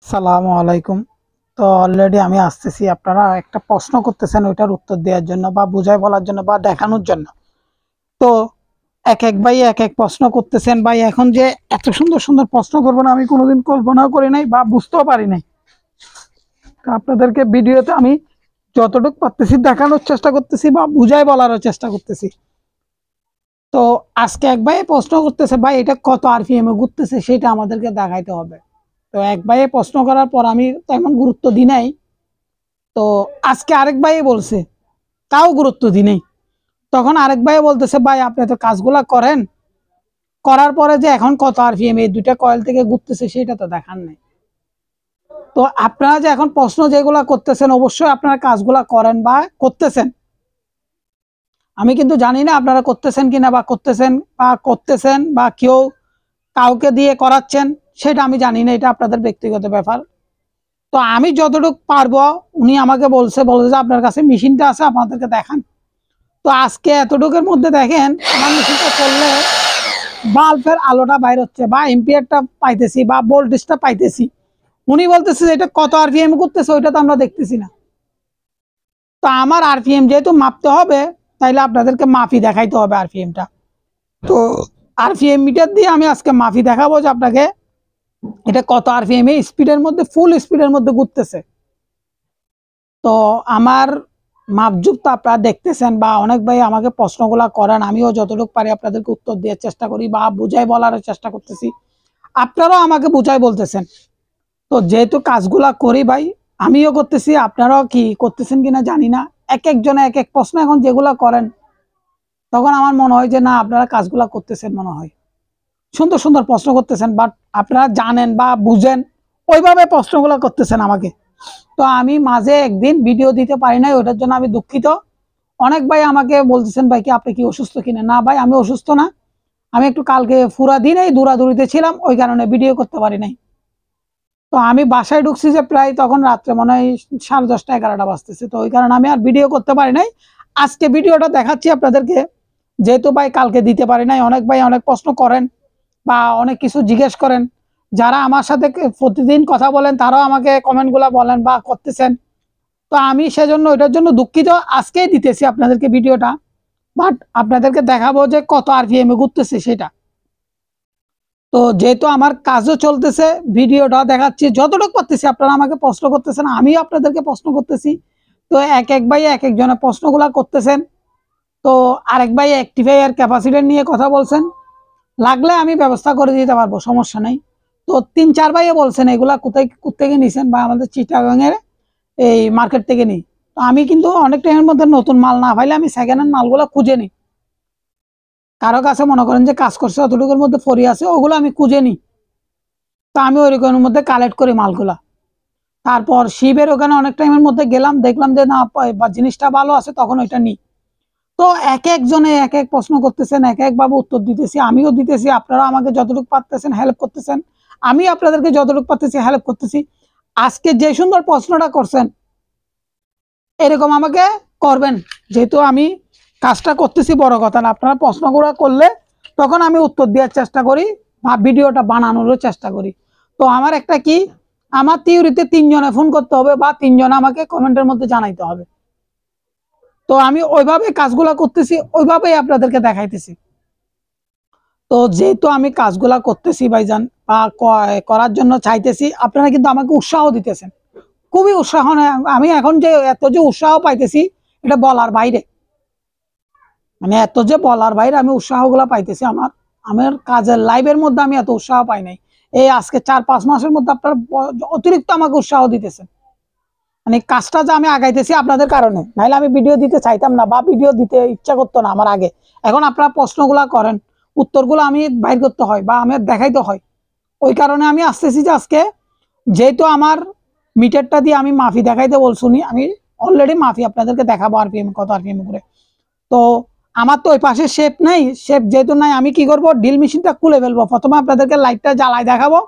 সালামু আলাইকুম। তো অলরেডি আমি আসতেছি, আপনারা একটা প্রশ্ন করতেছেন ওইটার উত্তর দেওয়ার জন্য বা বুঝাই বলার জন্য বা দেখানোর জন্য। তো এক এক ভাই এক এক প্রশ্ন করতেছেন ভাই। এখন যে এত সুন্দর সুন্দর প্রশ্ন করবো না, আমি কোনোদিন কল্পনাও করি নাই বা বুঝতেও পারি নাই। তো আপনাদেরকে ভিডিওতে আমি যতটুকু পারতেছি দেখানোর চেষ্টা করতেছি বা বুঝাই বলারও চেষ্টা করতেছি। তো আজকে এক ভাই প্রশ্ন করতেছে, ভাই এটা কত আরপিএম এ ঘুরতেছে সেটা আমাদেরকে দেখাইতে হবে। তো এক ভাইয়ে প্রশ্ন করার পর আমি তেমন গুরুত্ব দিই নাই। তো আজকে আরেক ভাই বলছে, তাও গুরুত্ব দিই নাই। তখন আরেক ভাই বলতেছে, ভাই আপনি তো কাজগুলা করেন, করার পরে যে এখন কত আরপিএম এই দুইটা কয়েল থেকে ঘুরতেছে সেটা তো দেখান নাই। তো আপনারা যে এখন প্রশ্ন যেগুলা করতেছেন, অবশ্যই আপনারা কাজগুলা করেন বা করতেছেন। আমি কিন্তু জানি না আপনারা করতেছেন কিনা বা কেউ কাউকে দিয়ে করাচ্ছেন, সেটা আমি জানি না, এটা আপনাদের ব্যক্তিগত ব্যাপার। তো আমি যতটুকু পারবো, উনি আমাকে বলছে যে আপনার কাছে মেশিনটা আছে, আপনাদেরকে দেখান। তো আজকে এতটুকুর মধ্যে দেখেন আমার মেশিনটা চললে বাল্বের আলোটা বাইর হচ্ছে বা এম্পিয়ারটা পাইতেছি বা ভোল্টেজটা পাইতেছি। উনি বলতেছে যে এটা কত আরপিএম করতেছে ওইটা তো আমরা দেখতেছি না। তো আমার আরপিএম যেহেতু মাপতে হবে, তাইলে আপনাদেরকে মাপি দেখাইতে হবে আরপিএমটা। তো আরপিএম মিটার দিয়ে আমি আজকে মাপি দেখাবো যে আপনাকে এটা কত আরপিএম এ স্পিডের মধ্যে, ফুল স্পিডের মধ্যে ঘুরতেছে। তো আমার মাপজুপ তো আপনারা দেখতেছেন বা অনেক ভাই আমাকে প্রশ্নগুলা করেন, আমিও যতটুকু পারি আপনাদেরকে উত্তর দেওয়ার চেষ্টা করি বা বুঝাই বলার চেষ্টা করতেছি। আপনারাও আমাকে বুঝাই বলতেছেন। তো যেহেতু কাজগুলা করি ভাই, আমিও করতেছি, আপনারাও কি করতেছেন কিনা জানি না। এক একজনে এক এক প্রশ্ন এখন যেগুলা করেন, তখন আমার মনে হয় যে না, আপনারা কাজগুলা করতেছেন, মনে হয় সুন্দর সুন্দর প্রশ্ন করতেছেন, বাট আপনারা জানেন বা বুঝেন ওইভাবে প্রশ্নগুলো করতেছেন আমাকে। তো আমি মাঝে একদিন ভিডিও দিতে পারি নাই, ওটার জন্য আমি দুঃখিত। অনেক ভাই আমাকে বলতেছেন, ভাই কি আপনি কি অসুস্থ কিনা? না ভাই, আমি অসুস্থ না। আমি একটু কালকে পুরা দিন এই দৌড়াদৌড়িতে ছিলাম, ওই কারণে ভিডিও করতে পারি নাই। তো আমি বাসায় ঢুকছি যে প্রায় তখন রাত্রে মনে হয় 10:30 11টা বাজতেছে, তো ওই কারণে আমি আর ভিডিও করতে পারি নাই। আজকে ভিডিওটা দেখাচ্ছি আপনাদেরকে, যেহেতু ভাই কালকে দিতে পারি নাই। অনেক ভাই অনেক প্রশ্ন করেন বা অনেক কিছু জিজ্ঞেস করেন, যারা আমার সাথে প্রতিদিন কথা বলেন তারাও আমাকে কমেন্টগুলো বলেন বা করতেছেন। তো আমি সেজন্য ওইটার জন্য দুঃখিত। আজকেই দিতেছি আপনাদেরকে ভিডিওটা, বাট আপনাদেরকে দেখাবো যে কত আরপিএম এ ঘুরতেছে সেটা। তো যেহেতু আমার কাজও চলতেছে, ভিডিওটা দেখাচ্ছি যতটুকু পারতেছি। আপনারা আমাকে প্রশ্ন করতেছেন, আমিও আপনাদেরকে প্রশ্ন করতেছি। তো এক এক ভাই এক একজনের প্রশ্নগুলা করতেছেন। তো আরেক ভাই অ্যাক্টিফায়ার ক্যাপাসিটর নিয়ে কথা বলছেন, লাগলে আমি ব্যবস্থা করে দিতে পারবো, সমস্যা নাই। তো 3-4 ভাইয়ে বলছেন এগুলা কোথেকে নিছেন, বা আমাদের চিটাগাং এর এই মার্কেট থেকে নিই। তো আমি কিন্তু অনেক টাইমের মধ্যে নতুন মাল না পাইলে আমি সেকেন্ড হ্যান্ড মালগুলো খুঁজে নিই। কারো কাছে মনে করেন যে কাজ করছে অতটুকুর মধ্যে ফরি আছে, ওগুলো আমি খুঁজে নিই। তো আমি ওই রকমের মধ্যে কালেক্ট করি মালগুলা। তারপর শিবের ওখানে অনেক টাইমের মধ্যে গেলাম, দেখলাম যে না বা জিনিসটা ভালো আছে, তখন ওইটা নিই। তো এক একজনে এক এক প্রশ্ন করতেছেন, এক এক ভাবে উত্তর দিতেছি, আমিও দিতেছি। আপনারা আমাকে যতটুকু পারতেছেন হেল্প করতেছেন, আমি আপনাদেরকে যতটুকু পারতেছি হেল্প করতেছি। আজকে যে সুন্দর প্রশ্নটা করছেন, এরকম আমাকে করবেন। যেহেতু আমি কাজটা করতেছি, বড় কথা না, আপনারা প্রশ্নগুলো করলে তখন আমি উত্তর দেওয়ার চেষ্টা করি বা ভিডিওটা বানানোরও চেষ্টা করি। তো আমার একটা কি, আমার থিওরিতে 3 জনে ফোন করতে হবে বা 3 জন আমাকে কমেন্টের মধ্যে জানাইতে হবে। তো আমি ওইভাবে কাজগুলা করতেছি, ওইভাবেই আপনাদেরকে দেখাইতেছি। তো যেহেতু আমি কাজগুলা করতেছি ভাইজান বা করার জন্য চাইতেছি, আপনারা কিন্তু আমাকে উৎসাহ দিতেছেন, খুবই উৎসাহ। আমি এখন যে এত যে উৎসাহ পাইতেছি, এটা বলার বাইরে। মানে এত যে বলার বাইরে আমি উৎসাহগুলা পাইতেছি। আমার কাজের লাইফের মধ্যে আমি এত উৎসাহ পাই নাই। এই আজকে 4-5 মাসের মধ্যে আপনারা অতিরিক্ত আমাকে উৎসাহ দিতেছেন। মানে কাজটা যে আমি আগাইতেছি আপনাদের কারণে, নাহলে আমি ভিডিও দিতে চাইতাম না বা ভিডিও দিতে ইচ্ছা করতো না আমার আগে। এখন আপনারা প্রশ্নগুলা করেন, উত্তরগুলো আমি বাইর করতে হয় বা আমি দেখাইতে হয়। ওই কারণে আমি আসতেছি যে আজকে যেহেতু আমার মিটারটা দিয়ে আমি মাফি দেখাইতে বলছি, আমি অলরেডি মাফি আপনাদেরকে দেখাবো আরপিএম কত আরপিএম করে। তো আমার তো ওই পাশে শেপ নাই, শেপ যেহেতু নাই, আমি কি করব, ড্রিল মেশিনটা খুলে ফেলবো। প্রথমে আপনাদেরকে লাইটটা জ্বালাই দেখাবো,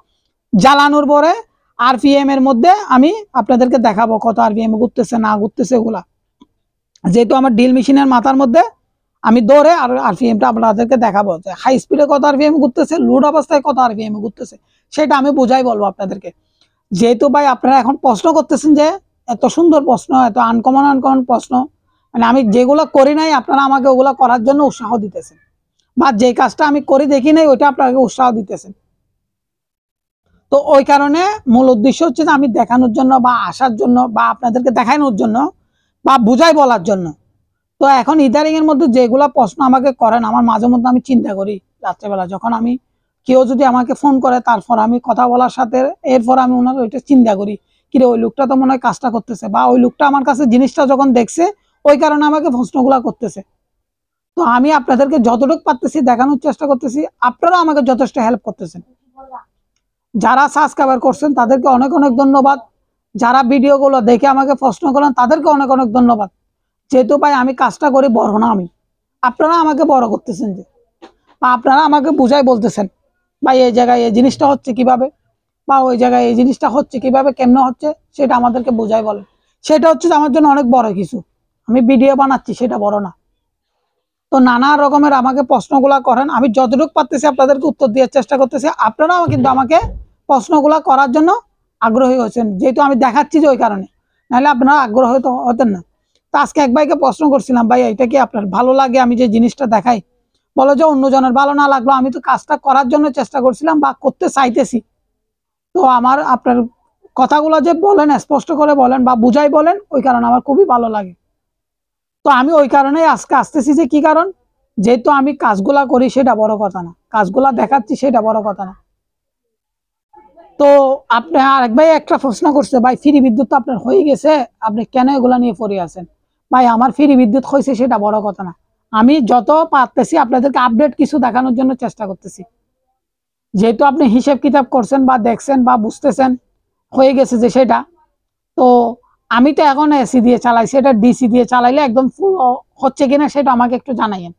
জ্বালানোর পরে আরপিএম এর মধ্যে আমি আপনাদেরকে দেখাবো কত আরপিএম ঘুরতেছে না ঘুরতেছে এগুলা। যেহেতু আমার ড্রিল মেশিনের মাথার মধ্যে আমি দৌড়ে আর আরপিএমটা আপনাদেরকে দেখাবো যে হাই স্পিডে কত আরপিএম ঘুরতেছে, লোড অবস্থায় কত আরপিএম ঘুরতেছে, সেটা আমি বুঝাই বলবো আপনাদেরকে। যেহেতু ভাই আপনারা এখন প্রশ্ন করতেছেন যে এত সুন্দর প্রশ্ন, এত আনকমন আনকমন প্রশ্ন, মানে আমি যেগুলো করি নাই আপনারা আমাকে ওগুলো করার জন্য উৎসাহ দিতেছেন, বা যে কাজটা আমি করি দেখি নাই ওইটা আপনাকে উৎসাহ দিতেছেন। তো ওই কারণে মূল উদ্দেশ্য হচ্ছে যে আমি দেখানোর জন্য বা আসার জন্য বা আপনাদেরকে দেখানোর জন্য বা বুঝাই বলার জন্য। তো এখন ইদারিং এর মধ্যে যেগুলা প্রশ্ন আমাকে করেন, আমার মাঝে মধ্যে আমি চিন্তা করি রাত্রেবেলা যখন আমি কেউ যদি আমাকে ফোন করে, তারপর আমি কথা বলার সাথে এরপর আমি ওনার ওইটা চিন্তা করি, কিরে ওই লোকটা তো মনে হয় কাজটা করতেছে, বা ওই লোকটা আমার কাছে জিনিসটা যখন দেখছে ওই কারণে আমাকে প্রশ্নগুলা করতেছে। তো আমি আপনাদেরকে যতটুকু পারতেছি দেখানোর চেষ্টা করতেছি, আপনারাও আমাকে যথেষ্ট হেল্প করতেছেন। যারা সাবস্ক্রাইবার করছেন তাদেরকে অনেক অনেক ধন্যবাদ, যারা ভিডিওগুলো দেখে আমাকে প্রশ্ন করেন তাদেরকে অনেক অনেক ধন্যবাদ। যেহেতু ভাই আমি কাজটা করি বড় না, আমি আপনারা আমাকে বড় করতেছেন, যে বা আপনারা আমাকে বুঝাই বলতেছেন ভাই এই জায়গায় এই জিনিসটা হচ্ছে কিভাবে, বা ওই জায়গায় এই জিনিসটা হচ্ছে কিভাবে, কেমনে হচ্ছে সেটা আমাদেরকে বুঝাই বলেন। সেটা হচ্ছে আমার জন্য অনেক বড় কিছু। আমি ভিডিও বানাচ্ছি সেটা বড় না। তো নানা রকমের আমাকে প্রশ্নগুলা করেন, আমি যতটুকু পারতেছি আপনাদেরকে উত্তর দেওয়ার চেষ্টা করতেছি। আপনারাও কিন্তু আমাকে প্রশ্নগুলা করার জন্য আগ্রহী হয়েছেন, যেহেতু আমি দেখাচ্ছি যে ওই কারণে, নাহলে আপনারা আগ্রহ হতেন না। তো আজকে এক ভাইকে প্রশ্ন করছিলাম, ভাই এটা কি আপনার ভালো লাগে আমি যে জিনিসটা দেখাই? বলো যে অন্যজনের ভালো না লাগলো, আমি তো কাজটা করার জন্য চেষ্টা করছিলাম বা করতে চাইতেছি। তো আমার আপনার কথাগুলো যে বলেন, স্পষ্ট করে বলেন বা বুঝাই বলেন, ওই কারণে আমার খুবই ভালো লাগে। তো আমি ওই কারণেই আজকে আসতেছি, যে কি কারণ, যেহেতু আমি কাজগুলা করি সেটা বড় কথা না, কাজগুলা দেখাচ্ছি সেটা বড় কথা না। তো আপনি আরেক ভাই একটা প্রশ্ন করছে, ভাই ফ্রি বিদ্যুৎ তো আপনার হয়ে গেছে, আপনি কেন এগুলা নিয়ে পড়ে আছেন? ভাই আমার ফ্রি বিদ্যুৎ হয়েছে সেটা বড় কথা না, আমি যত পারতেছি আপনাদেরকে আপডেট কিছু দেখানোর জন্য চেষ্টা করতেছি। যেহেতু আপনি হিসেব কিতাব করছেন বা দেখছেন বা বুঝতেছেন হয়ে গেছে যে সেটা, তো আমি তো এখন এসি দিয়ে চালাইছি, এটা ডিসি দিয়ে চালাইলে একদম ফুল হচ্ছে কিনা সেটা আমাকে একটু জানাইয়েন।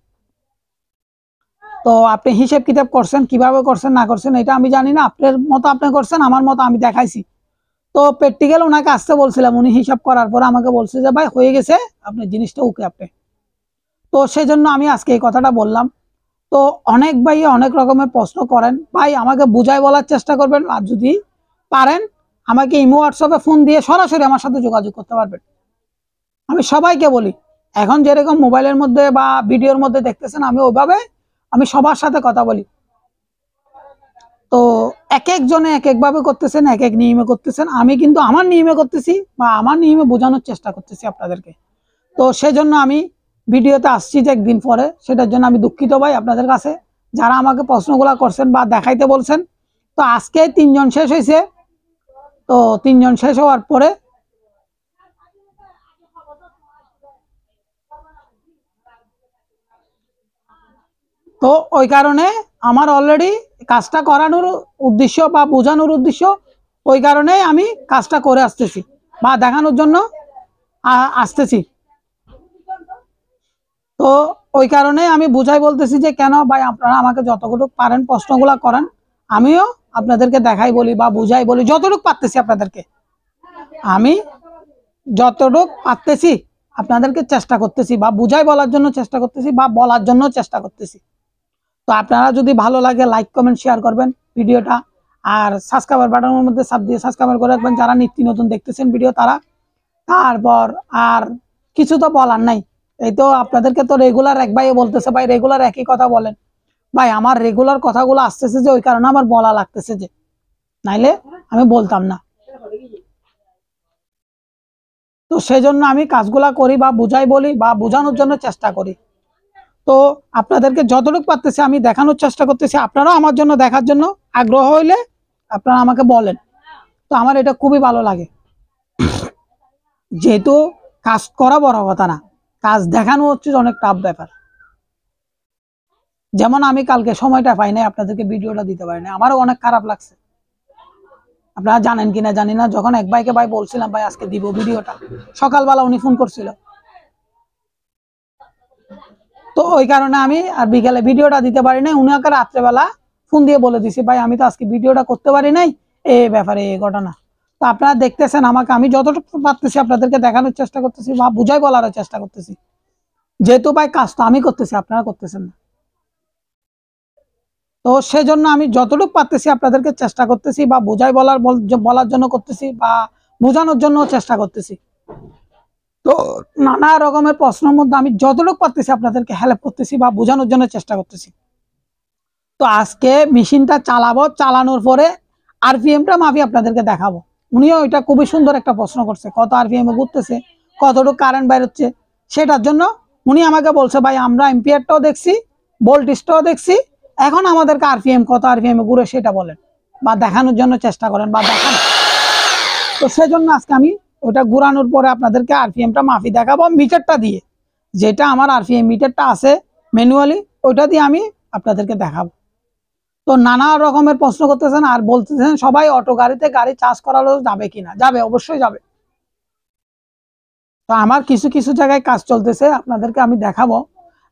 তো আপনি হিসেব কিতাব করছেন, কিভাবে করছেন না করছেন এটা আমি জানি না, আপনার মতো আপনি করছেন, আমার মতো আমি দেখাইছি। তো প্র্যাকটিক্যাল ওনাকে আসতে বলছিলাম, উনি হিসাব করার পর আমাকে বলছে যে ভাই হয়ে গেছে আপনার জিনিসটা ওকে আপনি। তো সেই জন্য আমি আজকে এই কথাটা বললাম। তো অনেক ভাই অনেক রকমের প্রশ্ন করেন, ভাই আমাকে বুঝাই বলার চেষ্টা করবেন, আর যদি পারেন আমাকে ইমো হোয়াটসঅ্যাপে ফোন দিয়ে সরাসরি আমার সাথে যোগাযোগ করতে পারবেন। আমি সবাইকে বলি, এখন যেরকম মোবাইলের মধ্যে বা ভিডিওর মধ্যে দেখতেছেন আমি ওইভাবে আমি সবার সাথে কথা বলি। তো এক একজনে এক একভাবে করতেছেন, এক এক নিয়মে করতেছেন, আমি কিন্তু আমার নিয়মে করতেছি বা আমার নিয়মে বোঝানোর চেষ্টা করতেছি আপনাদেরকে। তো সেজন্য আমি ভিডিওতে আসছি যে একদিন পরে, সেটার জন্য আমি দুঃখিত ভাই আপনাদের কাছে, যারা আমাকে প্রশ্নগুলো করছেন বা দেখাইতে বলছেন। তো আজকে 3জন শেষ হয়েছে। তো 3জন শেষ হওয়ার পরে তো ওই কারণে আমার অলরেডি কাজটা করানোর উদ্দেশ্য বা বোঝানোর উদ্দেশ্য, ওই কারণে আমি কাজটা করে আসতেছি বা দেখানোর জন্য আসতেছি। তো ওই কারণে আমি বুঝাই বলতেছি যে কেন ভাই আপনারা আমাকে যতটুকু পারেন প্রশ্নগুলো করেন, আমিও আপনাদেরকে দেখাই বলি বা বুঝাই বলি যতটুকু পারতেছি আপনাদেরকে। আমি যতটুকু পারতেছি আপনাদেরকে চেষ্টা করতেছি বা বুঝাই বলার জন্য চেষ্টা করতেছি বা বলার জন্য চেষ্টা করতেছি। তো আপনারা যদি ভালো লাগে লাইক কমেন্ট শেয়ার করবেন ভিডিওটা, আর সাবস্ক্রাইবার বাটনের মধ্যে চাপ দিয়ে সাবস্ক্রাইব করে রাখবেন যারা নিত্য নতুন দেখতেছেন ভিডিও তারা। তারপর আর কিছু তো বলার নাই, এই তো আপনাদেরকে তো রেগুলার এক ভাই বলতেছে ভাই রেগুলার একই কথা বলেন। ভাই আমার রেগুলার কথাগুলো আসতেছে যে ওই কারণে আমার বলা লাগতেছে, যে নাইলে আমি বলতাম না। তো সেই জন্য আমি কাজগুলা করি বা বুঝাই বলি বা বোঝানোর জন্য চেষ্টা করি। তো আপনাদেরকে যতটুকু পারতেছি আমি দেখানোর চেষ্টা করতেছি, আপনারাও আমার জন্য দেখার জন্য আগ্রহ হইলে আপনারা আমাকে বলেন। তো আমার এটা খুবই ভালো লাগে, যেহেতু কাজ করা বড় কথা না, কাজ দেখানো হচ্ছে অনেক টাফ ব্যাপার। যেমন আমি কালকে সময়টা পাই নাই আপনাদেরকে ভিডিওটা দিতে পারি না, আমারও অনেক খারাপ লাগছে। আপনারা জানেন কিনা জানি না, যখন এক ভাইকে ভাই বলছিলাম ভাই আজকে দিব ভিডিওটা, সকালবেলা উনি ফোন করছিল। তো ওই কারণে আমি আর বিকালে ভিডিওটা দিতে পারি নাই, উনাকে রাত্রেবেলা ফোন দিয়ে বলে দিছি ভাই আমি তো আজকে ভিডিওটা করতে পারি নাই, এই ব্যাপারে এই ঘটনা। তো আপনারা দেখতেছেন আমাকে, আমি যতটুকু পারতেছি আপনাদেরকে দেখানোর চেষ্টা করতেছি বা বুঝাই বলার চেষ্টা করতেছি। যেহেতু ভাই কাজ তো আমি করতেছি, আপনারা করতেছেন না। তো সেজন্য আমি যতটুকু পারতেছি আপনাদেরকে চেষ্টা করতেছি, বা বোঝাই বলার জন্য করতেছি, বা বোঝানোর জন্য চেষ্টা করতেছি। তো নানা রকমের প্রশ্নের মধ্যে আমি যতটুকু পারতেছি আপনাদেরকে হেল্প করতেছি বা বোঝানোর জন্য চেষ্টা করতেছি। তো আজকে মেশিনটা চালাবো, চালানোর পরে আরপিএমটা মাপি আপনাদেরকে দেখাবো। উনিও এটা খুবই সুন্দর একটা প্রশ্ন করছে, কত আরপিএম এ ঘুরতেছে, কতটুকু কারেন্ট বাইর হচ্ছে। সেটার জন্য উনি আমাকে বলছে, ভাই আমরা এম্পিয়ারটাও দেখছি, ভোল্টেজটাও দেখছি, এখন আমাদেরকে আরপিএম কত আরপিএম এ ঘুরে সেটা বলেন, বা দেখানোর জন্য চেষ্টা করেন, বা দেখান। তো সেজন্য আজকে আমি ওটা ঘুরানোর পরে আপনাদেরকে আরপিএমটা মাপি দেখাবো মিটারটা দিয়ে, যেটা আমার আরপিএম মিটারটা আছে ম্যানুয়ালি, ওইটা দিয়ে আমি আপনাদেরকে দেখাবো। তো নানা রকমের প্রশ্ন করতেছেন আর বলতেছেন সবাই অটো গাড়িতে গাড়ি চার্জ করালো যাবে কিনা। যাবে, অবশ্যই যাবে। তো আমার কিছু কিছু জায়গায় কাজ চলতেছে, আপনাদেরকে আমি দেখাবো।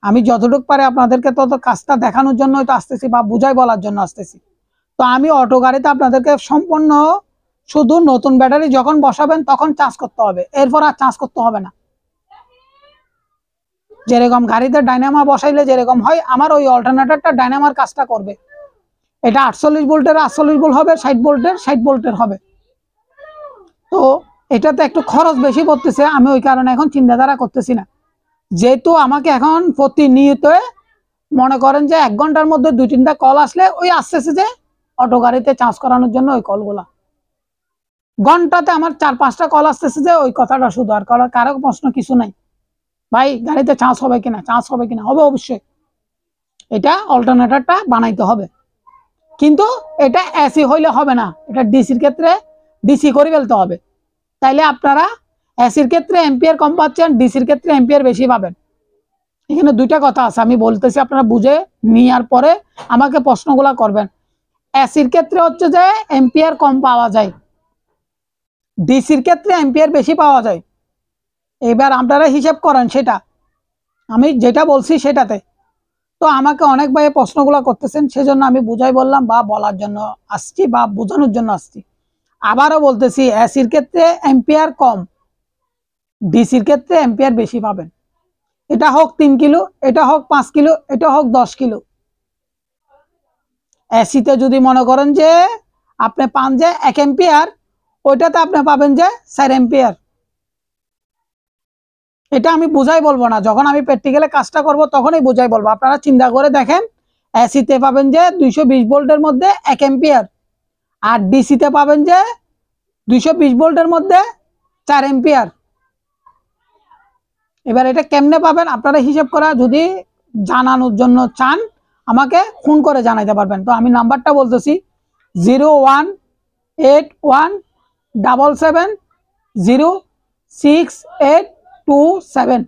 আমি যতটুকু পারে আপনাদেরকে তত কাজটা দেখানোর জন্যই তো আসতেছি, বা বুঝাই বলার জন্য আসতেছি। তো আমি অটো গাড়িতে আপনাদেরকে সম্পূর্ণ শুধু নতুন ব্যাটারি যখন বসাবেন তখন চার্জ করতে হবে, এরপর আর চার্জ করতে হবে না। যেরকম গাড়িতে ডাইনামা বসাইলে যেরকম হয়, আমার ওই অল্টারনেটরটা ডাইনামার কাজটা করবে। এটা 48 ভোল্টের 48 ভোল্ট হবে, 60 ভোল্টের 60 ভোল্টের হবে। তো এটাতে একটু খরচ বেশি পড়তেছে, আমি ওই কারণে এখন চিন্তাধারা করতেছি না। যেহেতু আমাকে এখন প্রতিনিয়ত মনে করেন যে 1 ঘন্টার মধ্যে 2-3টা কল আসলে ওই আসতেছে যে অটো গাড়িতে চার্জ করানোর জন্য, ওই কলগুলা ঘন্টাতে আমার 4-5টা কল আসতেছে যে ওই কথাটা শুধু, আর কারো প্রশ্ন কিছু নাই। ভাই গাড়িতে চার্জ হবে কিনা, চার্জ হবে কিনা, হবে অবশ্যই। এটা অল্টারনেটরটা বানাইতে হবে, কিন্তু এটা এসি হইলে হবে না, এটা ডিসির ক্ষেত্রে ডিসি করে ফেলতে হবে। তাইলে আপনারা এসির ক্ষেত্রে এম্পিয়ার কম পাচ্ছেন, ডিসির ক্ষেত্রে এম্পিয়ার বেশি পাবেন। এখানে দুইটা কথা আছে, আমি বলতেছি, আপনারা বুঝে নেওয়ার পরে আমাকে প্রশ্নগুলা করবেন। এসির ক্ষেত্রে হচ্ছে যে এম্পিয়ার কম পাওয়া যায়, ডিসির ক্ষেত্রে এম্পিয়ার বেশি পাওয়া যায়। এবার আপনারা হিসাব করেন সেটা, আমি যেটা বলছি সেটাতে। তো আমাকে অনেক ভাই প্রশ্নগুলো করতেছেন, সেজন্য আমি বুঝাই বললাম বা বলার জন্য আসছি, বা বোঝানোর জন্য আসছি। আবারও বলতেছি, এসির ক্ষেত্রে এম্পিয়ার কম, ডিসির ক্ষেত্রে এম্পিয়ার বেশি পাবেন। এটা হোক 3 কিলো, এটা হোক 5 কিলো, এটা হোক 10 কিলো। এসিতে যদি মনে করেন যে আপনি পান যে 1 এম্পিয়ার, ওইটাতে আপনি পাবেন যে 4 এম্পিয়ার। এটা আমি বুঝাই বলবো না, যখন আমি প্র্যাকটিক্যালে কাজটা করব তখনই বুঝাই বলবো। আপনারা চিন্তা করে দেখেন, এসিতে পাবেন যে 220 ভোল্টের মধ্যে 1 এম্পিয়ার, আর ডিসিতে পাবেন যে 220 ভোল্টের মধ্যে 4 এম্পিয়ার। এবার এটা কেমনে পাবেন আপনারা হিসাব করা যদি জানানোর জন্য চান, আমাকে ফোন করে জানাইতে পারবেন। তো আমি নাম্বারটা বলতেছি, 0181770687।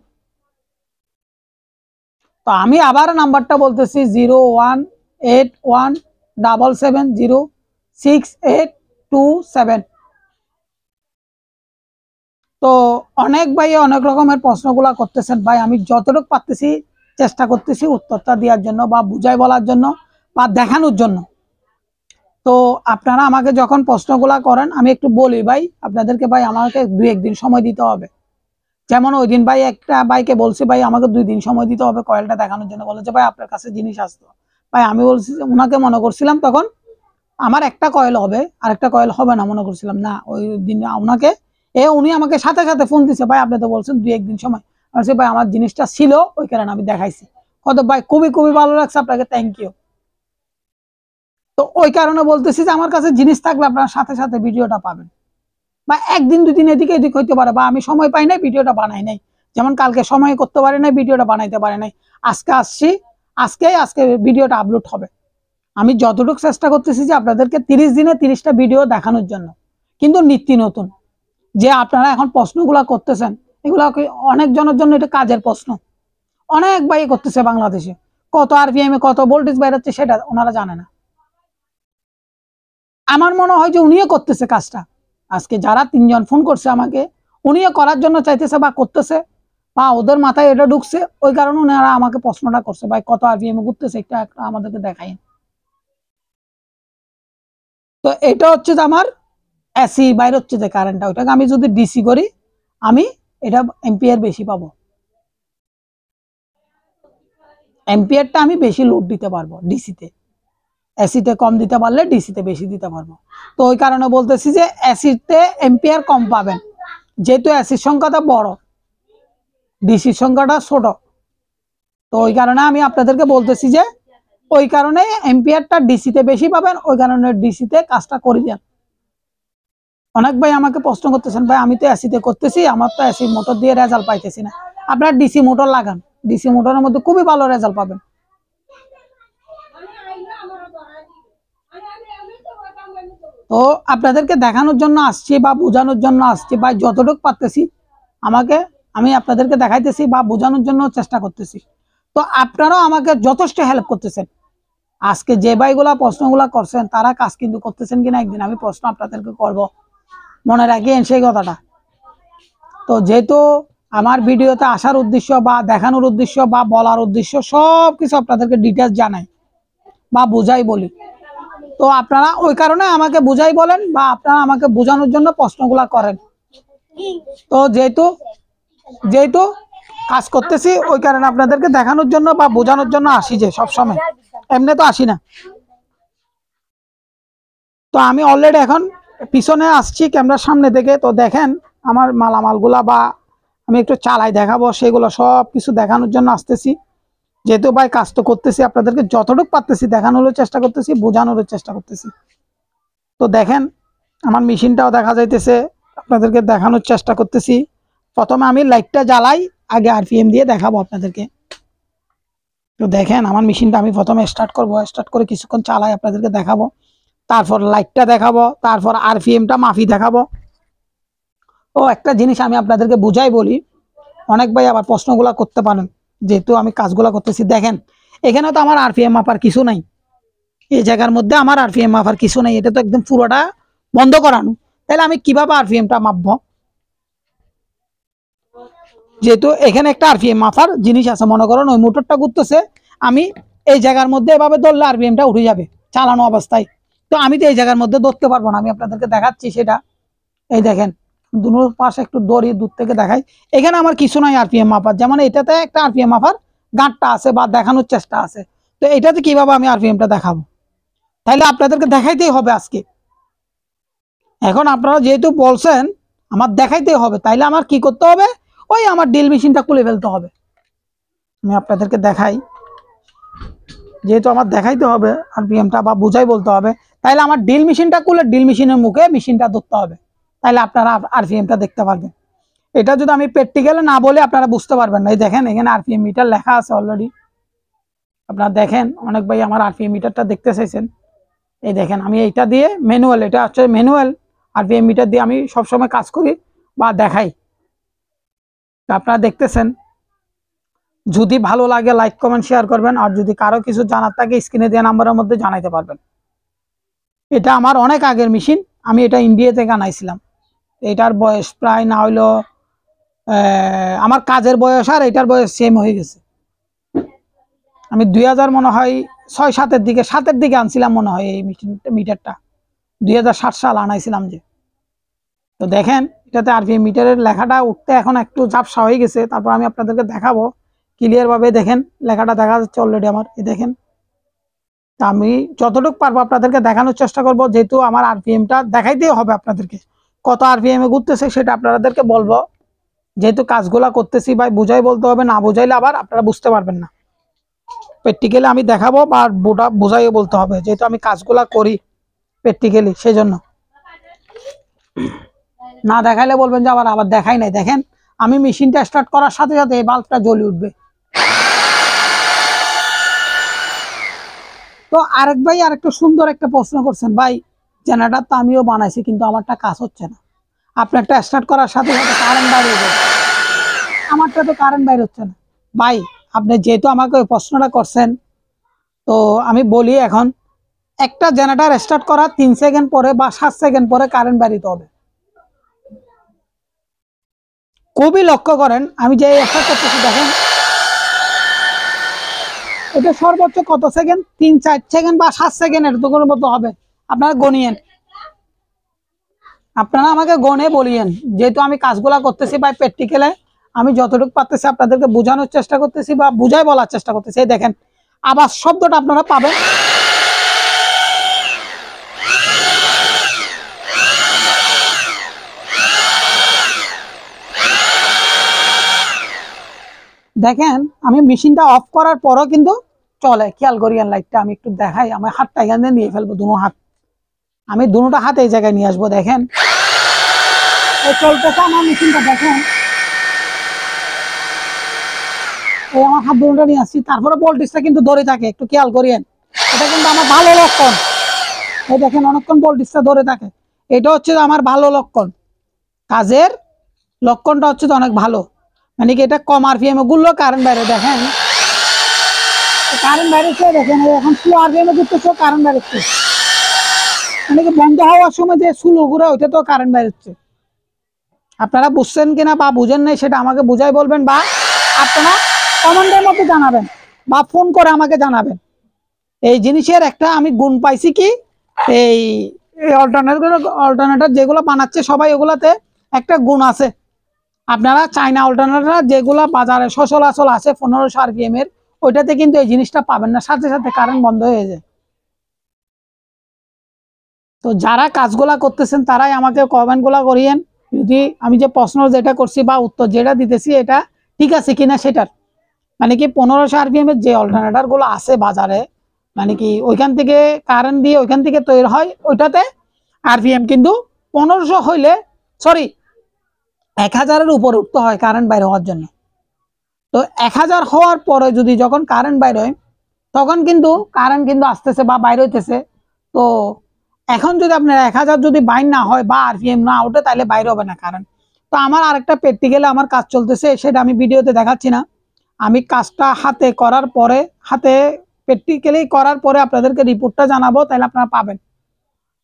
তো আমি আবার নাম্বারটা বলতেছি, 0181770687। তো অনেক ভাই অনেক রকমের প্রশ্নগুলা করতেছেন, ভাই আমি যতটুকু পারতেছি চেষ্টা করতেছি উত্তরটা দেওয়ার জন্য, বা বুঝাই বলার জন্য, বা দেখানোর জন্য। তো আপনারা আমাকে যখন প্রশ্নগুলা করেন আমি একটু বলি, ভাই আপনাদেরকে, ভাই আমাকে 2-1 দিন সময় দিতে হবে। যেমন ওই দিন ভাই একটা ভাইকে বলছি, ভাই আমাকে 2 দিন সময় দিতে হবে কয়েলটা দেখানোর জন্য, বলেছে ভাই আপনার কাছে জিনিস আসতো। ভাই আমি বলছি, ওনাকে মনে করছিলাম তখন আমার একটা কয়েল হবে, আর একটা কয়েল হবে না, মনে করছিলাম না ওই দিন ওনাকে। উনি আমাকে সাথে সাথে ফোন দিছে, ভাই আপনি তো বলছেন 2-1 দিন সময়। বলছি ভাই আমার জিনিসটা ছিল, ওই কারণে আমি দেখাইছি। কত ভাই খুবই খুবই ভালো লাগছে, আপনাকে থ্যাংক ইউ। তো ওই কারণে বলতেছি যে আমার কাছে জিনিস থাকলে আপনারা সাথে সাথে ভিডিওটা পাবেন। বা 1 দিন 2 দিন এদিকে এদিক হইতে পারে, বা আমি সময় পাই নাই, ভিডিওটা বানাই নাই। যেমন কালকে সময় করতে পারি নাই, ভিডিওটা বানাইতে পারি নাই। আজকে আসছি, আজকে ভিডিওটা আপলোড হবে। আমি যতটুকু চেষ্টা করতেছি যে আপনাদেরকে 30 দিনে 30টা ভিডিও দেখানোর জন্য, কিন্তু নিত্য নতুন। যে আপনারা এখন প্রশ্নগুলা করতেছেন, এগুলা অনেক জনের জন্য এটা কাজের প্রশ্ন। অনেক ভাই করতেছে বাংলাদেশে, কত আরপিএম এ কত ভোল্টেজ বেরোচ্ছে সেটা ওনারা জানে না। আমার মনে হয় যে উনিও করতেছে কাজটা। আজকে যারা 3জন ফোন করছে আমাকে, উনিও করার জন্য চাইতেছে বা করতেছে, বা ওদের মাথায় এটা ঢুকছে, ওই কারণে ওনারা আমাকে প্রশ্নটা করছে, ভাই কত আরপিএম এ ঘুরতেছে একটা আমাদেরকে দেখাই। তো এটা হচ্ছে যে আমার এসি বাইরে হচ্ছে যে কারেন্টটা, ওইটাকে আমি যদি ডিসি করি, আমি এটা এম্পিয়ার বেশি পাবো, এম্পিয়ারটা আমি বেশি লোড দিতে পারবো ডিসিতে। এসিতে কম দিতে পারলে ডিসিতে বেশি দিতে পারবো। তো ওই কারণে বলতেছি যে এসিতে এম্পিয়ার কম পাবেন, যেহেতু এসির সংখ্যাটা বড়, ডিসির সংখ্যাটা ছোট। তো ওই কারণে আমি আপনাদেরকে বলতেছি যে ওই কারণে এম্পিয়ারটা ডিসিতে বেশি পাবেন, ওই কারণে ডিসিতে কাজটা করে দেন। অনেক ভাই আমাকে প্রশ্ন করতেছেন, ভাই আমি তো এসিতে করতেছি, আমার তো এসি মোটর দিয়ে রেজাল্ট পাইতেছি না। আপনার ডিসি মোটর লাগান, ডিসি মোটরের মধ্যে খুবই ভালো রেজাল্ট পাবেন। তো আপনাদেরকে দেখানোর জন্য আসছি বা বোঝানোর জন্য আসছি, ভাই যতটুকু পারতেছি আমি আপনাদেরকে দেখাইতেছি বা বোঝানোর জন্য চেষ্টা করতেছি। তো আপনারাও আমাকে যথেষ্ট হেল্প করতেছেন। আজকে যে ভাইগুলা প্রশ্নগুলা করছেন তারা কাজ কিন্তু করতেছেন কিনা একদিন আমি প্রশ্ন আপনাদেরকে করব, মনে রাখেন সেই কথাটা। তো যেহেতু আমার ভিডিওতে আসার উদ্দেশ্য বা দেখানোর উদ্দেশ্য বা বলার উদ্দেশ্য সব কিছু আপনাদেরকে ডিটেলস জানাই বা বুঝাই বলি, তো আপনারা ওই কারণে আমাকে বুঝাই বলেন বা আপনারা আমাকে বোঝানোর জন্য প্রশ্নগুলা করেন। তো যেহেতু কাজ করতেছি ওই কারণে আপনাদেরকে দেখানোর জন্য বা বোঝানোর জন্য আসি, যে সবসময় এমনি তো আসি না। তো আমি অলরেডি এখন পিছনে আসছি ক্যামেরার সামনে থেকে। তো দেখেন আমার মালামালগুলা বা আমি একটু চালাই দেখাবো, সেগুলো সব কিছু দেখানোর জন্য আসতেছি। যেহেতু ভাই কাজ তো করতেছি, আপনাদেরকে যতটুকু পারতেছি দেখানোর চেষ্টা করতেছি, বোঝানোর চেষ্টা করতেছি। তো দেখেন আমার মেশিনটাও দেখা যাইতেছে, আপনাদেরকে দেখানোর চেষ্টা করতেছি। প্রথমে আমি লাইটটা জ্বালাই, আগে আরপিএম দিয়ে দেখাবো আপনাদেরকে। তো দেখেন আমার মেশিনটা আমি প্রথমে স্টার্ট করব, স্টার্ট করে কিছুক্ষণ চালাই আপনাদেরকে দেখাবো, তারপর লাইটটা দেখাবো, তারপর আরপিএমটা মাফি দেখাবো। ও একটা জিনিস আমি আপনাদেরকে বুঝাই বলি, অনেক ভাই আবার প্রশ্নগুলা করতে পারেন, যেহেতু আমি কাজগুলা করতেছি। দেখেন এখানে তো আমার আরপিএম মাপার কিছু নাই, এই জায়গার মধ্যে আমার আরপিএম মাপার কিছু নাই, এটা তো একদম পুরোটা বন্ধ করানো। তাহলে আমি কিভাবে আরপিএমটা মাপবো? যেহেতু এখানে একটা আরপিএম মাপার জিনিস আছে, মনে করেন ওই মোটরটা ঘুরতেছে, আমি এই জায়গার মধ্যে এভাবে ধরলে আরপিএমটা উঠে যাবে চালানো অবস্থায়। তো আমি তো এই জায়গার মধ্যে ধরতে পারবো না, আমি আপনাদেরকে দেখাচ্ছি সেটা। এই দেখেন দুটো পাশে একটু দড়ি দূর থেকে দেখাই, এখানে আমার কিছু নাই আরপিএম মাপার, যেমন এটাতে একটা আরপিএম মাপার গাঁটটা আছে বা দেখানোর চেষ্টা আছে। তো এটাতে কিভাবে আমি আরপিএমটা দেখাবো? তাইলে আপনাদেরকে দেখাইতেই হবে আজকে। এখন আপনারা যেহেতু বলছেন আমার দেখাইতেই হবে, তাইলে আমার কি করতে হবে? ওই আমার ড্রিল মেশিনটা খুলে ফেলতে হবে। আমি আপনাদেরকে দেখাই, যেহেতু আমার দেখাইতে হবে আরপিএমটা বা বুঝাই বলতে হবে, তাইলে আমার ড্রিল মেশিনটা খুলে ড্রিল মেশিনের মুখে মেশিনটা ধরতে হবে, তাইলে আপনারা আরপিএমটা দেখতে পারবেন। এটা যদি আমি প্র্যাকটিক্যালে না বলে আপনারা বুঝতে পারবেন না। এই দেখেন এখানে আরপিএম মিটার লেখা আছে অলরেডি, আপনারা দেখেন অনেক ভাই আমার আরপিএম মিটারটা দেখতে চাইছেন। এই দেখেন আমি এইটা দিয়ে ম্যানুয়াল, এটা হচ্ছে ম্যানুয়াল আরপিএম মিটার দিয়ে আমি সবসময় কাজ করি বা দেখাই, আপনারা দেখতেছেন। যদি ভালো লাগে লাইক কমেন্ট শেয়ার করবেন, আর যদি কারো কিছু জানার থাকে স্ক্রিনে দেওয়া নাম্বারের মধ্যে জানাইতে পারবেন। এটা আমার অনেক আগের মেশিন, আমি এটা ইন্ডিয়া থেকে আনাইছিলাম। এটার বয়স প্রায় না হইলো আমার কাজের বয়স আর এটার বয়স সেম হয়ে গেছে। আমি 2000 মনে হয় 6-7 দিকে 7 দিকে আনছিলাম মনে হয় এই মিটারটা, 2007 সাল আনাইছিলাম যে। তো দেখেন এটাতে আরপিএম মিটারের লেখাটা উঠতে এখন একটু ঝাপসা হয়ে গেছে, তারপর আমি আপনাদেরকে দেখাবো ক্লিয়ার ভাবে। দেখেন লেখাটা দেখা যাচ্ছে অলরেডি আমার, এই দেখেন। তা আমি যতটুকু পারবো আপনাদেরকে দেখানোর চেষ্টা করব, যেহেতু আমার আরপিএমটা দেখাইতেই হবে আপনাদেরকে, কত আরপিএম এ ঘুরতেছে সেটা আপনাদেরকে বলবো। যেহেতু কাজগুলা করতেছি ভাই বুঝাই বলতে হবে, না বুঝাইলে আবার আপনারা বুঝতে পারবেন না। প্র্যাকটিক্যালি আমি দেখাবো বা বুঝাইও বলতে হবে, যেহেতু আমি কাজগুলা করি প্র্যাকটিক্যালি, সেই জন্য। না দেখাইলে বলবেন যে আবার দেখাই নাই। দেখেন আমি মেশিনটা স্টার্ট করার সাথে সাথে এই বাল্বটা জ্বলে উঠবে। তো আরেক ভাই আরেকটা সুন্দর একটা প্রশ্ন করছেন, ভাই জেনারেটর তো আমিও বানাইছি কিন্তু আমারটা কাজ হচ্ছে না, আপনারটা স্টার্ট করার সাথে সাথে কারেন্ট বাইরে হয়ে যাচ্ছে, আমারটা তো কারেন্ট বাইরে হচ্ছে না। ভাই আপনি যেহেতু আমাকে ওই প্রশ্নটা করছেন, তো আমি বলি এখন একটা জেনারেটর স্টার্ট করার 3 সেকেন্ড পরে বা 7 সেকেন্ড পরে কারেন্ট বাড়িতে হবে। খুবই লক্ষ্য করেন, আমি যে স্টার্ট করতেছি দেখেন এটা সর্বোচ্চ কত সেকেন্ড, 3-4 সেকেন্ড বা 7 সেকেন্ড এর মতো হবে। আপনারা গণিয়েন, আপনারা আমাকে গনে বলিয়েন, যেহেতু আমি কাজগুলা করতেছি ভাই প্র্যাকটিক্যালে, আমি যতটুকু পারতেছি আপনাদেরকে বোঝানোর চেষ্টা করতেছি বা বুঝাই বলার চেষ্টা করতেছি। এই দেখেন আবার শব্দটা আপনারা পাবেন, দেখেন আমি মেশিনটা অফ করার পরও কিন্তু চলে। খেয়াল করিয়েন লাইটটা আমি একটু দেখাই। আমার হাতটা এখানে নিয়ে ফেলবো, দুনো হাত, আমি দুটোটা হাত এই জায়গায় নিয়ে আসবো। দেখেন এই চলতেছে আমার মেশিনটা। দেখেন এই আমার হাত দুটোটা নিয়ে আসছি, তারপরে ভোল্টেজটা কিন্তু ধরে থাকে, একটু খেয়াল করিয়েন। এটা কিন্তু আমার ভালো লক্ষণ। এই দেখেন অনেকক্ষণ ভোল্টেজটা ধরে থাকে, এটা হচ্ছে আমার ভালো লক্ষণ। কাজের লক্ষণটা হচ্ছে তো অনেক ভালো, মানে কি এটা কম আরপিএম গুলো কারেন্ট বাইরে। দেখেন কারেন্ট বাইরেছে, দেখেন এখন স্লো আরপিএম করতেছে, কারেন্ট বাইরেছে, মানে কি বন্ধ হওয়ার সময় যে স্লো ঘুরে ওইটা তো কারেন্ট বাইরেছে। আপনারা বুঝছেন কিনা বা বুঝেন নাই সেটা আমাকে বুঝাই বলবেন, বা আপনারা কমেন্টের মধ্যে জানাবেন বা ফোন করে আমাকে জানাবেন। এই জিনিসের একটা আমি গুণ পাইছি কি, এই অল্টারনেটর যেগুলো বানাচ্ছে সবাই, ওগুলাতে একটা গুণ আছে। আপনারা চাইনা অল্টারনেটর যেগুলো বাজারে সচরাচর আছে 1500 আরপিএম এর, ওইটাতে কিন্তু এই জিনিসটা পাবেন না, সাথে সাথে কারেন্ট বন্ধ হয়ে যায়। তো যারা কাজগুলা করতেছেন তারাই আমাকে কমেন্ট গুলা করিয়েন, যদি আমি যে প্রশ্ন যেটা করছি বা উত্তর যেটা দিতেছি এটা ঠিক আছে কিনা সেটার। মানে কি 1500 আরপিএম এর যে অল্টারনেটর গুলো আছে বাজারে, মানে কি ওইখান থেকে কারেন্ট দিয়ে ওইখান থেকে তৈরি হয়, ওইটাতে আরপিএম কিন্তু 1500 হইলে, সরি 1000-এর উপরে উঠতে হয় কারেন্ট বাইরে হওয়ার জন্য। তো 1000 হওয়ার পরে যদি যখন কারেন্ট বাইর হয়, তখন কিন্তু কারেন্ট কিন্তু আসতেছে বা বাইর হইতেছে। তো এখন যদি আপনার 1000 যদি বাইর না হয় বা আরপিএম না ওঠে, তাহলে বাইর হবে না কারেন্ট। তো আমার আরেকটা প্র্যাকটিক্যালে আমার কাজ চলতেছে, সেটা আমি ভিডিওতে দেখাচ্ছি না। আমি কাজটা হাতে করার পরে, হাতে প্র্যাকটিক্যালি করার পরে আপনাদেরকে রিপোর্টটা জানাবো, তাহলে আপনারা পাবেন।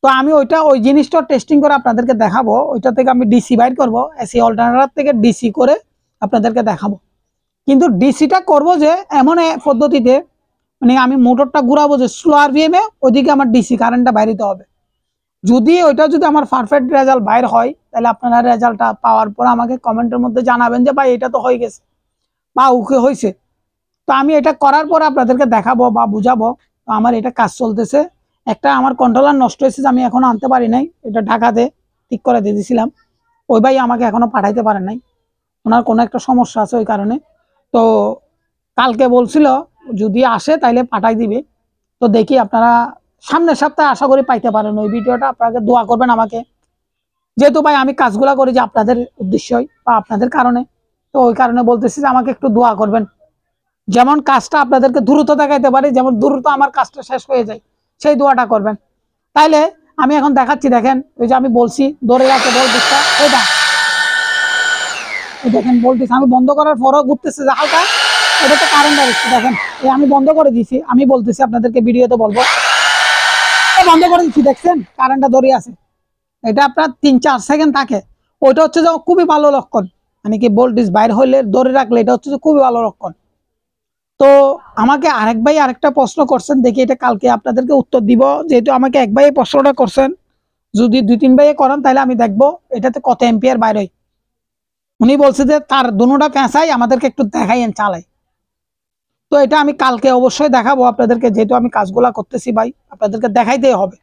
তো আমি ওই জিনিসটা টেস্টিং করে আপনাদেরকে দেখাবো। ওইটা থেকে আমি ডিসি বাইর করবো, এসি অল্টারনেটর থেকে ডিসি করে আপনাদেরকে দেখাবো। কিন্তু ডিসিটা করব যে এমন পদ্ধতিতে, মানে আমি মোটরটা ঘুরাবো যে স্লো আরপিএম এ, ওইদিকে আমার ডিসি কারেন্টটা বাইরিতে হবে। যদি ওইটা যদি আমার পারফেক্ট রেজাল্ট বাইর হয়, তাহলে আপনারা রেজাল্টটা পাওয়ার পর আমাকে কমেন্টের মধ্যে জানাবেন যে ভাই এটা তো হয়ে গেছে বা ওকে হয়েছে। তো আমি এটা করার পর আপনাদেরকে দেখাবো বা বুঝাবো। তো আমার এটা কাজ চলতেছে। একটা আমার কন্ট্রোলার নষ্ট হয়েছে, আমি এখনো আনতে পারি নাই, এটা ঢাকাতে ঠিক করে দিয়ে দিয়েছিলাম। ওই ভাই আমাকে এখনো পাঠাইতে পারেন নাই, ওনার কোনো একটা সমস্যা আছে ওই কারণে। তো কালকে বলছিল যদি আসে তাইলে পাঠাই দিবে। তো দেখি আপনারা সামনের সপ্তাহে আশা করি পাইতে পারেন ওই ভিডিওটা। আপনাকে দোয়া করবেন আমাকে, যেহেতু ভাই আমি কাজগুলা করি যে আপনাদের উদ্দেশ্যই বা আপনাদের কারণে। তো ওই কারণে বলতেছি যে আমাকে একটু দোয়া করবেন, যেমন কাজটা আপনাদেরকে দ্রুত দেখাইতে পারি, যেমন দ্রুত আমার কাজটা শেষ হয়ে যায়, সেই দোয়াটা করবেন। তাইলে আমি এখন দেখাচ্ছি। দেখেন ওই যে আমি বলছি ধরে রাখতে বলতেছে, ওইটা দেখেন বলতেছে, আমি বন্ধ করার পরও ঘুরতেছে যে হালকা, এটা তো কারেন্ট আসছে। দেখেন এই আমি বন্ধ করে দিছি, আমি বলতেছি আপনাদেরকে ভিডিওতে বলবো, বন্ধ করে দিচ্ছি, দেখছেন কারেন্টটা ধরে আছে। এটা আপনার 3-4 সেকেন্ড থাকে, ওইটা হচ্ছে যে খুবই ভালো লক্ষণ। মানে কি ভোল্টেজ বাইর হইলে ধরে রাখলে এটা হচ্ছে যে খুবই ভালো লক্ষণ। তো আমাকে আরেক ভাই আরেকটা প্রশ্ন করছেন, দেখি এটা কালকে আপনাদেরকে উত্তর দিব। যেহেতু আমাকে এক ভাই প্রশ্নটা করছেন, যদি 2-3 ভাইয়ে করেন তাহলে আমি দেখবো এটাতে কত এম্পিয়ার বাইর হয়। উনি বলছে যে তার দুটোটা পেঁচাই আমাদেরকে একটু দেখাইয়েন চালাই। তো এটা আমি কালকে অবশ্যই দেখাবো আপনাদেরকে, যেহেতু আমি কাজগুলা করতেছি ভাই, আপনাদেরকে দেখাইতেই হবে।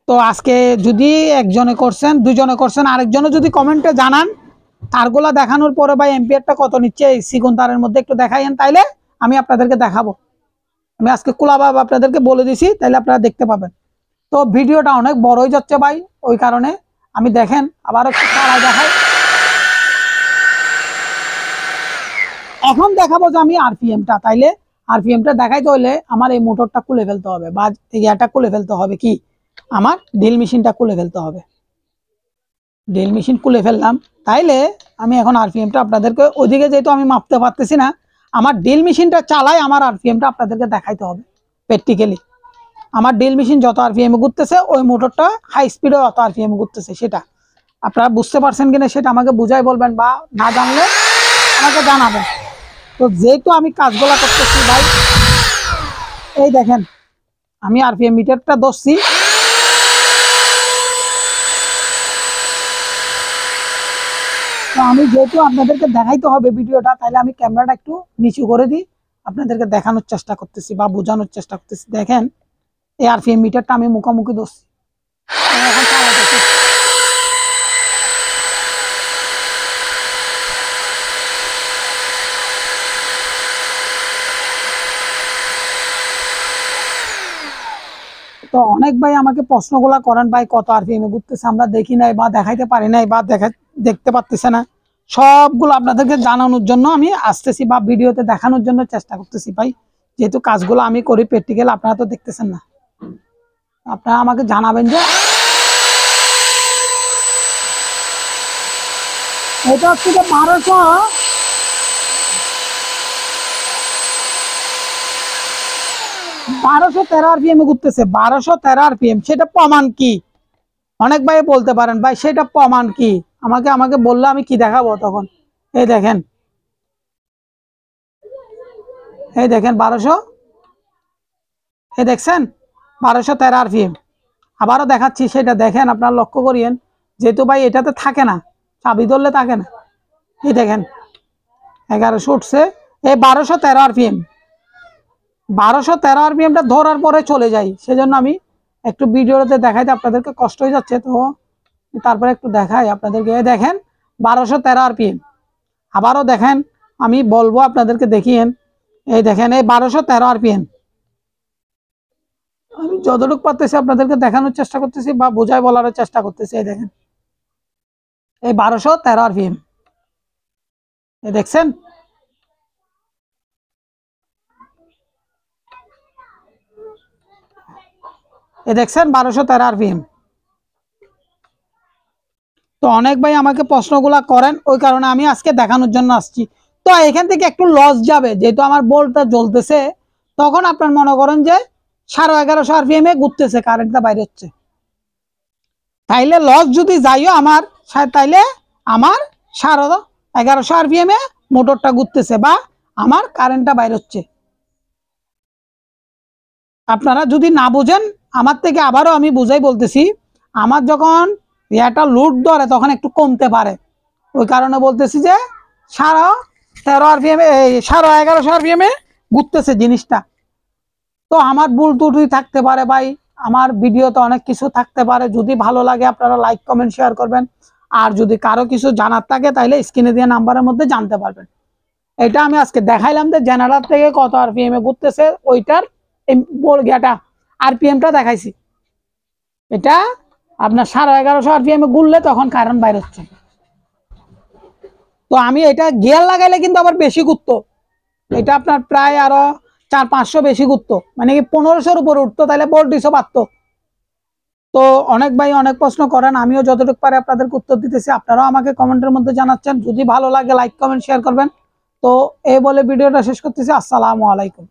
তো আজকে যদি একজনে করছেন, দুজনে করছেন, আরেকজনে যদি কমেন্টে জানান তারগুলা দেখানোর পরে ভাই এম্পিয়ারটা কত নিচ্ছে এই সিগুন তারের মধ্যে একটু দেখাইয়েন, তাইলে আমি আপনাদেরকে দেখাবো। আমি আজকে খোলাভাবে আপনাদেরকে বলে দিছি, তাইলে আপনারা দেখতে পাবেন। তো ভিডিওটা অনেক বড় হয়ে যাচ্ছে ভাই, ওই কারণে আমি দেখেন আবার একটু চালাই দেখাই। এখন দেখাবো যে আমি আরপিএমটা, তাইলে আরপিএমটা দেখাইতে হলে আমার এই মোটরটা খুলে ফেলতে হবে বা ইয়াটা খুলে ফেলতে হবে, কি আমার ড্রিল মেশিনটা খুলে ফেলতে হবে। ড্রিল মেশিন খুলে ফেললাম, তাইলে আমি এখন আরপিএমটা আপনাদেরকে, ওইদিকে যেহেতু আমি মাপতে পারতেছি না, আমার ড্রিল মেশিনটা চালাই আমার আরপিএমটা আপনাদেরকে দেখাইতে হবে প্র্যাকটিক্যালি। আমার ড্রিল মেশিন যত আরপিএম ঘুরতেছে, ওই মোটরটা হাই স্পিডে অত আরপিএম ঘুরতেছে, সেটা আপনারা বুঝতে পারছেন কিনা সেটা আমাকে বুঝাই বলবেন, বা না জানলে আমাকে জানাবেন। তো যেহেতু আমি কাজগুলা করতেছি ভাই, এই দেখেন আমি আরপিএম মিটারটা ধরছি, তো আমি যেহেতু আপনাদেরকে দেখাইতে হবে ভিডিওটা, তাহলে আমি ক্যামেরাটা একটু নিচু করে দিই, আপনাদেরকে দেখানোর চেষ্টা করতেছি বা বোঝানোর চেষ্টা করতেছি। দেখেন এই আরপিএম মিটারটা আমি মুখোমুখি ধরছি, এখন চালাতেছি। তো অনেক ভাই আমাকে প্রশ্নগুলা করেন, ভাই কত আরপিএম এ ঘুরতেছে আমরা দেখি নাই বা দেখাইতে পারি নাই বা দেখতে পারতেছে না, সবগুলো আপনাদেরকে জানানোর জন্য আমি আসতেছি বা ভিডিওতে দেখানোর জন্য চেষ্টা করতেছি ভাই। যেহেতু কাজগুলো আমি করি প্র্যাকটিক্যাল, আপনারা তো দেখতেছেন না, আপনারা আমাকে জানাবেন যে এটা হচ্ছে যে 1213 আরপিএম এ ঘুরতেছে, 1213 আরপিএম, সেটা প্রমাণ কি? অনেক ভাই বলতে পারেন ভাই সেটা প্রমাণ কি, আমাকে আমাকে বললে আমি কি দেখাবো তখন। এই দেখেন, এই দেখেন 1200, এই দেখছেন 1213 আরপিএম। আবারও দেখাচ্ছি, সেটা দেখেন, আপনারা লক্ষ্য করিয়েন, যেহেতু ভাই এটাতে থাকে না, চাবি ধরলে থাকে না। এই দেখেন 1100 উঠছে, এই 1213 আরপিএম, 1213 আরপিএমটা ধরার পরে চলে যাই, সেজন্য আমি একটু ভিডিওতে দেখাইতে আপনাদেরকে কষ্ট হয়ে যাচ্ছে, তো তারপরে একটু দেখাই আপনাদেরকে। এই দেখেন 1213 আরপিএম। আবারও দেখেন, আমি বলবো আপনাদেরকে দেখিয়েন, এই দেখেন এই 1213 আরপিএম। আমি যতটুকু পারতেছি আপনাদেরকে দেখানোর চেষ্টা করতেছি বা বোঝায় বলার চেষ্টা করতেছি। এই দেখেন এই 1213 আরপিএম, এই দেখছেন, এই দেখছেন 1213 আরপিএম। তো অনেক ভাই আমাকে প্রশ্নগুলা করেন, ওই কারণে আমি আজকে দেখানোর জন্য আসছি। তো এখান থেকে একটু লস যাবে, যেহেতু আমার বোল্টটা জ্বলতেছে, তখন আপনার মনে করেন যে 1150 আরপিএম এ ঘুরতেছে, কারেন্টটা বাইরে হচ্ছে, তাইলে লস যদি যাইও আমার, তাইলে আমার 1150 আরপিএম এ মোটরটা ঘুরতেছে বা আমার কারেন্টটা বাইর হচ্ছে। আপনারা যদি না বুঝেন আমার থেকে, আবারও আমি বুঝাই বলতেছি, আমার যখন এটা লোড ধরে তখন একটু কমতে পারে, ওই কারণে বলতেছি যে 13.5 আরপিএম, 1150 আরপিএম এ ঘুরতেছে জিনিসটা। তো আমার ভুল ত্রুটি থাকতে পারে ভাই, আমার ভিডিওতে অনেক কিছু থাকতে পারে, যদি ভালো লাগে আপনারা লাইক কমেন্ট শেয়ার করবেন, আর যদি কারো কিছু জানার থাকে তাহলে স্ক্রিনে দিয়ে নাম্বারের মধ্যে জানতে পারবেন। এটা আমি আজকে দেখাইলাম যে জেনারেল থেকে কত আরপিএম এ ঘুরতেছে, ওইটার আরপিএমটা দেখাইছি। এটা আপনার 1150 আরপিএম এ ঘুরলে তখন কারেন্ট বাইর হচ্ছে। তো আমি এটা গিয়ার লাগাইলে কিন্তু আবার বেশি ঘুরতো, এটা আপনার প্রায় আরো 400-500 বেশি ঘুরতো, মানে কি 1500-র উপরে উঠতো, তাহলে ভোল্টেজও বাড়তো। তো অনেক ভাই অনেক প্রশ্ন করেন, আমিও যতটুকু পারি আপনাদেরকে উত্তর দিতেছি, আপনারাও আমাকে কমেন্টের মধ্যে জানাচ্ছেন। যদি ভালো লাগে লাইক কমেন্ট শেয়ার করবেন। তো এই বলে ভিডিওটা শেষ করতেছি। আসসালামু আলাইকুম।